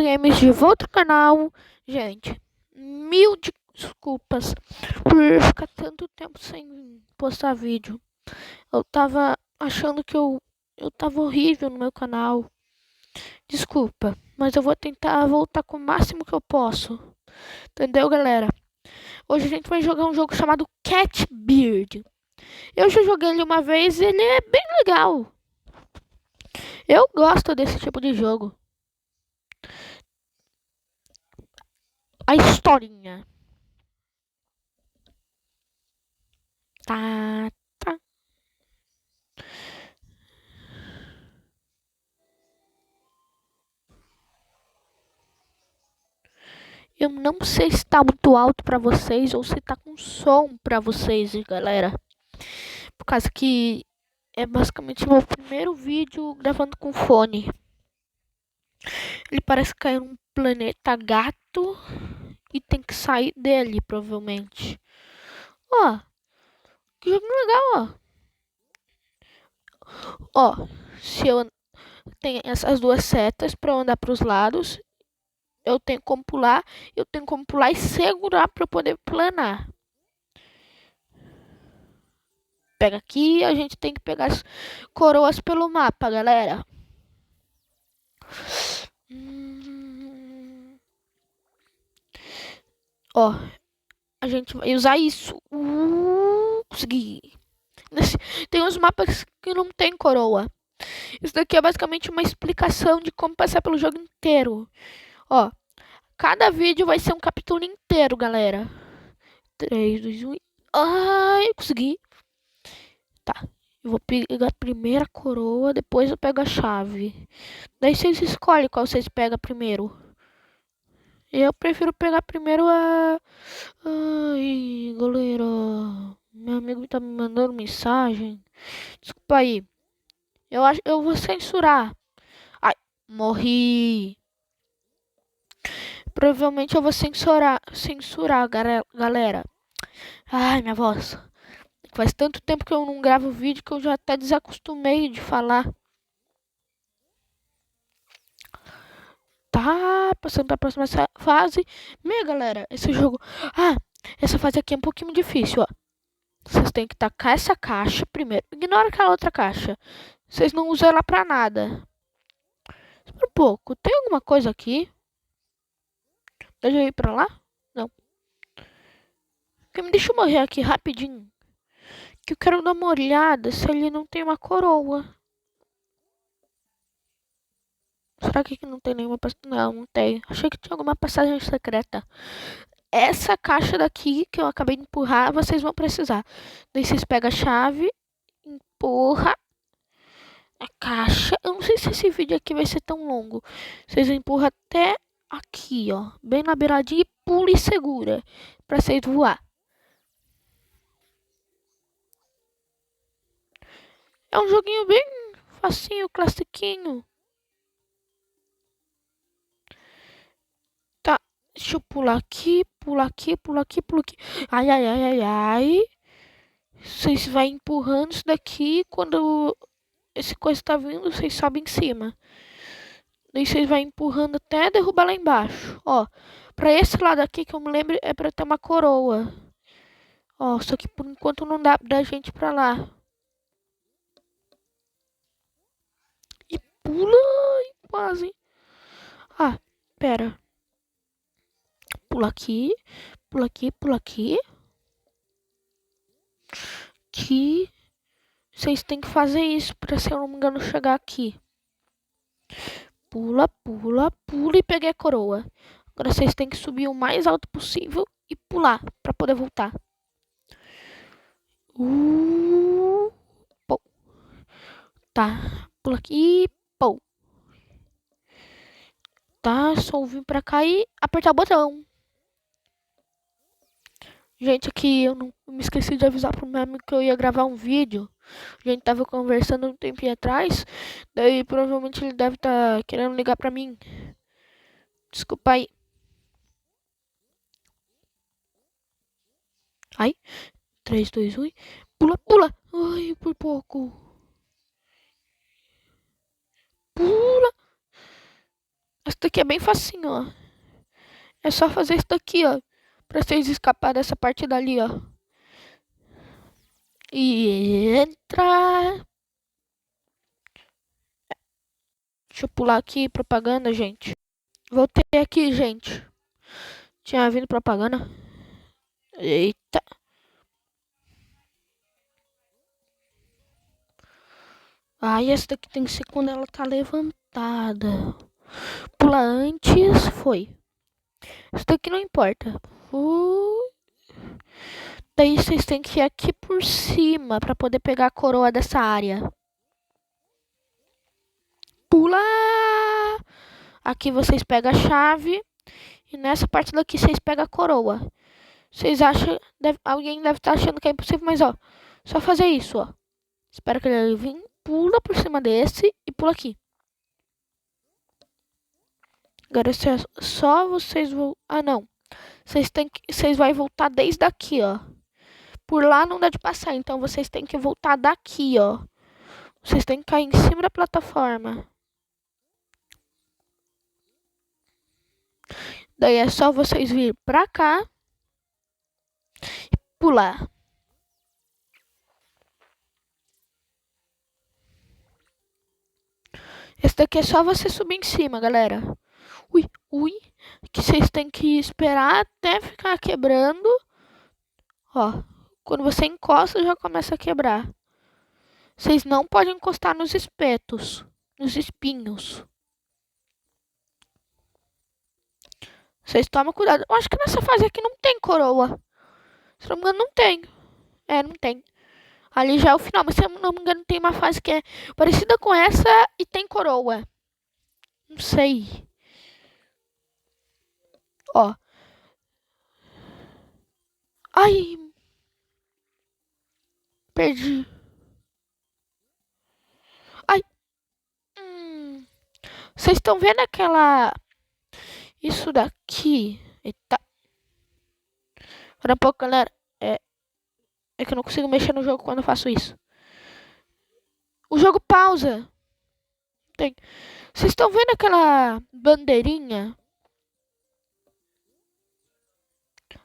Games de volta ao canal. Gente, mil desculpas por ficar tanto tempo sem postar vídeo. Eu tava achando que eu tava horrível no meu canal. Desculpa, mas eu vou tentar voltar com o máximo que eu posso. Entendeu, galera? Hoje a gente vai jogar um jogo chamado Cat Beard. Eu já joguei ele uma vez e ele é bem legal. Eu gosto desse tipo de jogo. A historinha. Tá. Eu não sei se tá muito alto pra vocês ou se tá com som pra vocês, galera. Por causa que é basicamente meu primeiro vídeo gravando com fone. Ele parece cair num planeta gato e tem que sair dele, provavelmente. Ó, que jogo legal, ó. Se eu tenho essas duas setas pra eu andar pros lados, eu tenho como pular e segurar pra eu poder planar. Pega aqui, a gente tem que pegar as coroas pelo mapa, galera. Ó, a gente vai usar isso. Consegui. Tem uns mapas que não tem coroa. Isso daqui é basicamente uma explicação de como passar pelo jogo inteiro. Ó, cada vídeo vai ser um capítulo inteiro, galera. 3, 2, 1. Ai, consegui. Tá. Eu vou pegar a primeira coroa, depois eu pego a chave. Daí vocês escolhem qual vocês pegam primeiro. Eu prefiro pegar primeiro a... Ai, galera. Meu amigo tá me mandando mensagem. Desculpa aí. Eu vou censurar. Ai, morri. Provavelmente eu vou censurar, galera. Ai, minha voz. Faz tanto tempo que eu não gravo vídeo que eu já até desacostumei de falar. Tá, passando pra próxima fase. Galera, esse jogo... Ah, essa fase aqui é um pouquinho difícil, ó. Vocês têm que tacar essa caixa primeiro. Ignora aquela outra caixa. Vocês não usam ela pra nada. Espera um pouco. Tem alguma coisa aqui? Deixa eu ir pra lá? Não. Me deixa eu morrer aqui rapidinho. Que eu quero dar uma olhada se ele não tem uma coroa. Será que aqui não tem nenhuma passagem? Não, não tem. Achei que tinha alguma passagem secreta. Essa caixa daqui que eu acabei de empurrar, vocês vão precisar. Daí vocês pegam a chave, empurra a caixa. Eu não sei se esse vídeo aqui vai ser tão longo. Vocês empurram até aqui, ó. Bem na beiradinha e pula e segura. Pra vocês voar. É um joguinho bem facinho, classiquinho. Tá, deixa eu pular aqui, pular aqui, pular aqui, pular aqui. Ai, ai, ai, ai, ai. Vocês vão empurrando isso daqui. Quando esse coisa tá vindo, vocês sobem em cima. Daí vocês vão empurrando até derrubar lá embaixo. Ó, pra esse lado aqui que eu me lembro é pra ter uma coroa. Ó, só que por enquanto não dá da gente pra lá. E pula e quase. Ah, pera. Pula aqui, pula aqui, pula aqui. Que vocês têm que fazer isso pra, se eu não me engano, chegar aqui. Pula, pula, pula e peguei a coroa. Agora vocês têm que subir o mais alto possível e pular pra poder voltar. Pô. Tá, pula aqui, pô. Tá, só vir pra cá e apertar o botão. Gente, aqui eu não me esqueci de avisar pro meu amigo que eu ia gravar um vídeo. A gente tava conversando um tempinho atrás. Daí provavelmente ele deve estar querendo ligar pra mim. Desculpa aí. Ai, 3, 2, 1. Pula, pula. Ai, por pouco. Pula. Esse daqui é bem facinho, ó. É só fazer isso daqui, ó. Pra vocês escapar dessa parte dali, ó. E entra. Deixa eu pular aqui, propaganda, gente. Voltei aqui, gente. Tinha vindo propaganda. Eita. Ai, essa daqui tem que ser quando ela tá levantada. Pula antes, foi. Isso daqui não importa. Daí vocês têm que ir aqui por cima pra poder pegar a coroa dessa área. Pula! Aqui vocês pegam a chave. E nessa parte daqui vocês pegam a coroa. Vocês acham... alguém deve estar achando que é impossível, mas ó. Só fazer isso, ó. Espera que ele venha. Pula por cima desse e pula aqui. Agora só vocês vão... Ah, não. Vocês vão voltar desde aqui, ó. Por lá não dá de passar, então vocês têm que voltar daqui, ó. Vocês têm que cair em cima da plataforma. Daí é só vocês vir pra cá e pular. Esse daqui é só você subir em cima, galera. Ui, ui. Que vocês têm que esperar até ficar quebrando. Ó, quando você encosta já começa a quebrar. Vocês não podem encostar nos espetos, nos espinhos. Vocês tomam cuidado. Eu acho que nessa fase aqui não tem coroa. Se não me engano, não tem. É, não tem. Ali já é o final, mas se eu não me engano, tem uma fase que é parecida com essa e tem coroa. Não sei. Ó. Ai. Perdi. Ai. Vocês estão vendo aquela... Isso daqui. Eita. Espera um pouco, galera. É que eu não consigo mexer no jogo quando eu faço isso. O jogo pausa. Tem. Vocês estão vendo aquela bandeirinha?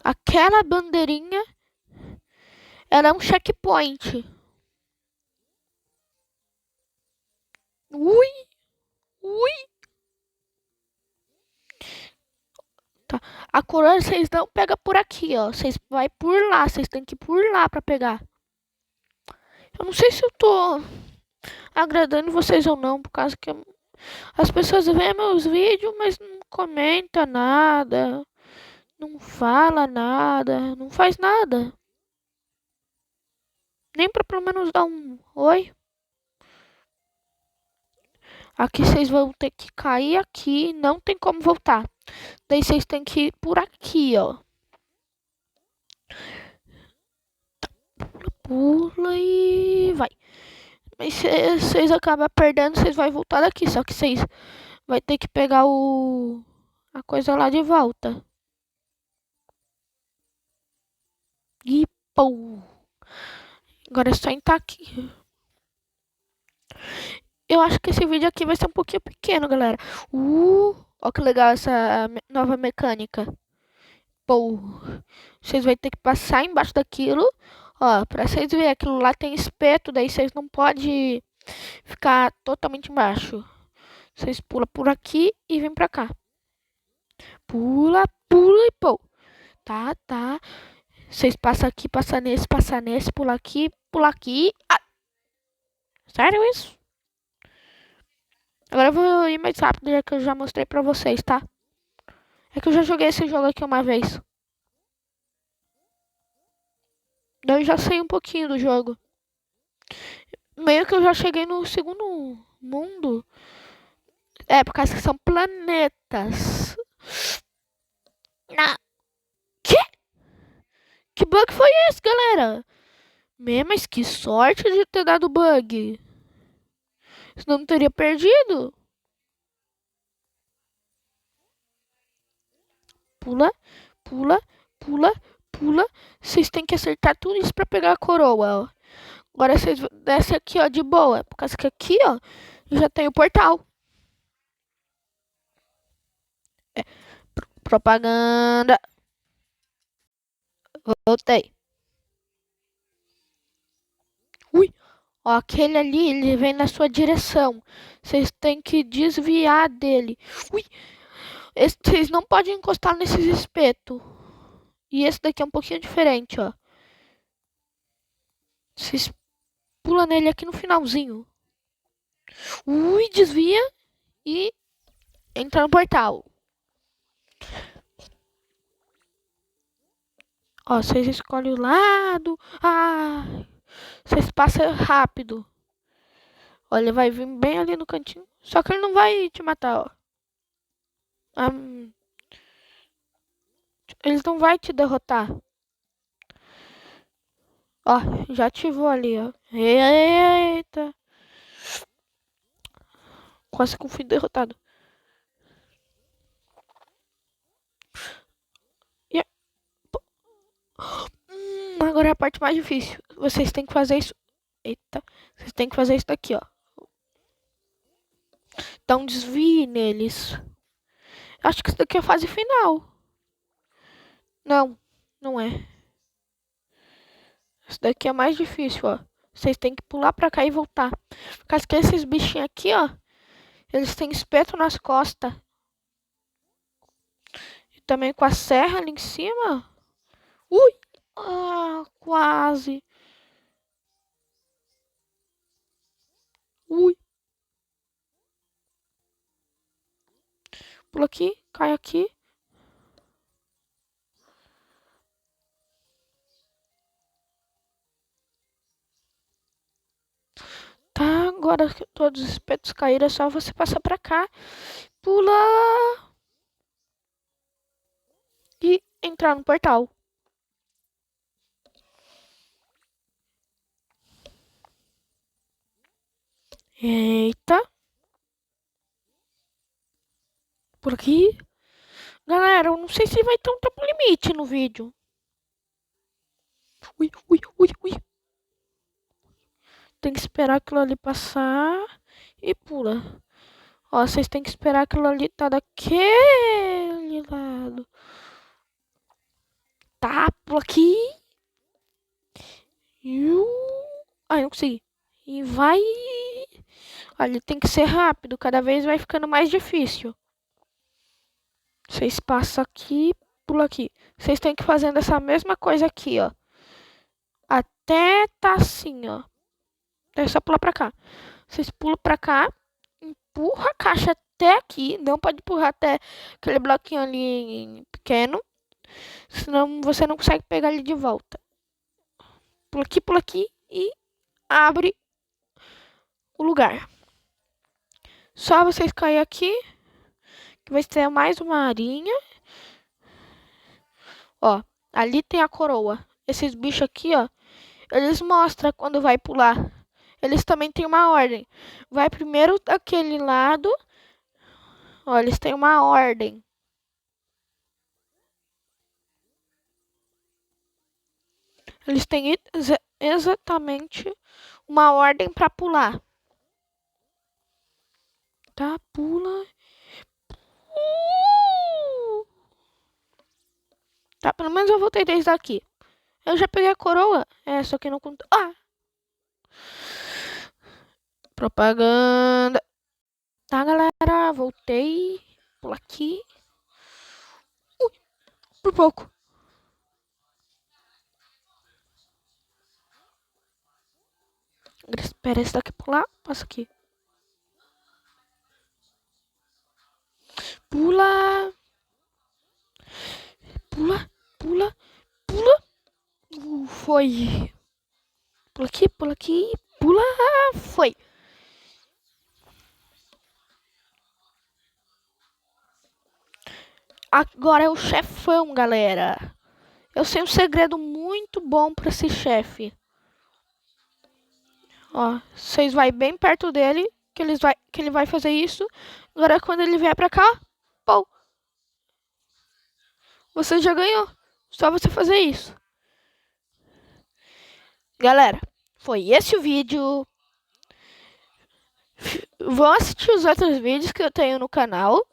Aquela bandeirinha, ela é um checkpoint. Ui, ui. Tá. A coroa vocês não pegam por aqui, ó. Vocês vai por lá, vocês têm que ir por lá pra pegar. Eu não sei se eu tô agradando vocês ou não, por causa que as pessoas veem meus vídeos, mas não comenta nada, não fala nada, não faz nada. Nem pra pelo menos dar um oi. Aqui vocês vão ter que cair aqui, não tem como voltar. Daí vocês têm que ir por aqui, ó. Pula e vai. Mas se vocês acabam perdendo, vocês vão voltar daqui. Só que vocês vai ter que pegar a coisa lá de volta. E pô. Agora é só entrar aqui. Eu acho que esse vídeo aqui vai ser um pouquinho pequeno, galera. Ó que legal essa nova mecânica. Pô. Vocês vão ter que passar embaixo daquilo. Ó, pra vocês verem, aquilo lá tem espeto, daí vocês não podem ficar totalmente embaixo. Vocês pulam por aqui e vêm pra cá. Pula, pula e pô. Tá, tá. Vocês passam aqui, passam nesse, pula aqui, pula aqui. Ah! Sério isso? Agora eu vou ir mais rápido, já que eu já mostrei pra vocês, tá? É que eu já joguei esse jogo aqui uma vez. Daí eu já sei um pouquinho do jogo. Meio que eu já cheguei no segundo mundo. É, por causa que são planetas. Na... Que? Que bug foi esse, galera? Mas que sorte de ter dado bug. Senão não teria perdido. Pula, pula, pula, pula. Vocês têm que acertar tudo isso pra pegar a coroa, ó. Agora vocês descem aqui, ó, de boa. Por causa que aqui, ó, já tem o portal. Propaganda. Voltei. Ui. Ó, aquele ali, ele vem na sua direção. Vocês têm que desviar dele. Ui. Vocês não podem encostar nesses espetos. E esse daqui é um pouquinho diferente, ó. Vocês pulam nele aqui no finalzinho. Ui, desvia e entra no portal. Ó, vocês escolhem o lado. Ah, vocês passam rápido. Ó, ele vai vir bem ali no cantinho. Só que ele não vai te matar, ó. Ele não vai te derrotar. Ó, já ativou ali, ó. Eita. Quase que eu fui derrotado. E... agora é a parte mais difícil. Vocês têm que fazer isso. Eita. Vocês têm que fazer isso daqui, ó. Dá um desvio neles. Acho que isso daqui é a fase final. Não, não é. Isso daqui é mais difícil, ó. Vocês têm que pular pra cá e voltar. Por causa que esses bichinhos aqui, ó. Eles têm espeto nas costas. E também com a serra ali em cima. Ui! Ah, quase. Ui. Pula aqui, cai aqui. Tá, agora que todos os espetos caíram, é só você passar pra cá. Pula. E entrar no portal. Eita. Por aqui. Galera, eu não sei se vai ter um tempo limite no vídeo. Ui, ui, ui, ui. Tem que esperar aquilo ali passar e pula. Ó, vocês têm que esperar aquilo ali tá daquele lado. Tá, pula aqui. Ai, não consegui. E vai. Olha, tem que ser rápido. Cada vez vai ficando mais difícil. Vocês passam aqui, pula aqui. Vocês têm que ir fazendo essa mesma coisa aqui, ó. Até tá assim, ó. É só pular pra cá. Vocês pulam pra cá, empurra a caixa até aqui. Não pode empurrar até aquele bloquinho ali pequeno. Senão você não consegue pegar ele de volta. Pula aqui e abre o lugar. Só vocês caírem aqui, que vai ter mais uma arinha. Ó, ali tem a coroa. Esses bichos aqui, ó, eles mostram quando vai pular. Eles também têm uma ordem. Vai primeiro daquele lado. Ó, eles têm uma ordem. Eles têm exatamente uma ordem para pular. Tá, pula. Tá, pelo menos eu voltei desde aqui. Eu já peguei a coroa. É, só que não conta. Ah! Propaganda. Tá, galera, voltei. Pula aqui. Ui, por pouco. Espera esse daqui pular. Passa aqui. Pula. Pula, pula, pula. Foi. Pula aqui, pula aqui. Pula. Foi. Agora é o chefão, galera. Eu sei um segredo muito bom pra esse chefe. Ó, vocês vai bem perto dele, que ele vai fazer isso. Agora quando ele vier pra cá, pô, você já ganhou. Só você fazer isso. Galera, foi esse o vídeo. Vão assistir os outros vídeos que eu tenho no canal.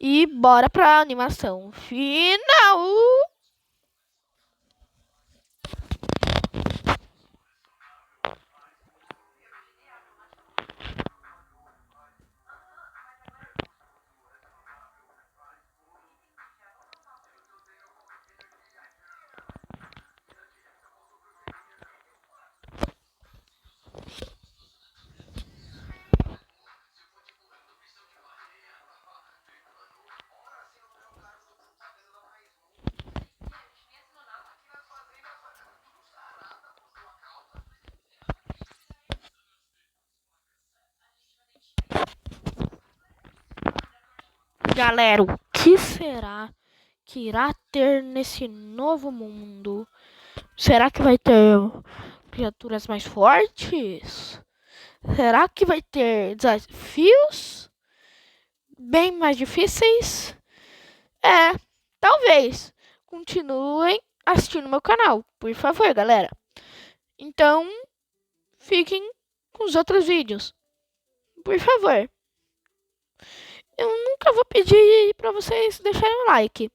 E bora pra animação final. Galera, o que será que irá ter nesse novo mundo? Será que vai ter criaturas mais fortes? Será que vai ter desafios bem mais difíceis? É, talvez. Continuem assistindo meu canal, por favor, galera. Então, fiquem com os outros vídeos, por favor. Eu nunca vou pedir para vocês deixarem um like.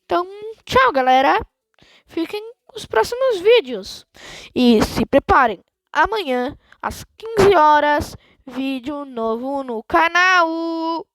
Então, tchau, galera. Fiquem com os próximos vídeos. E se preparem. Amanhã, às 15 horas, vídeo novo no canal.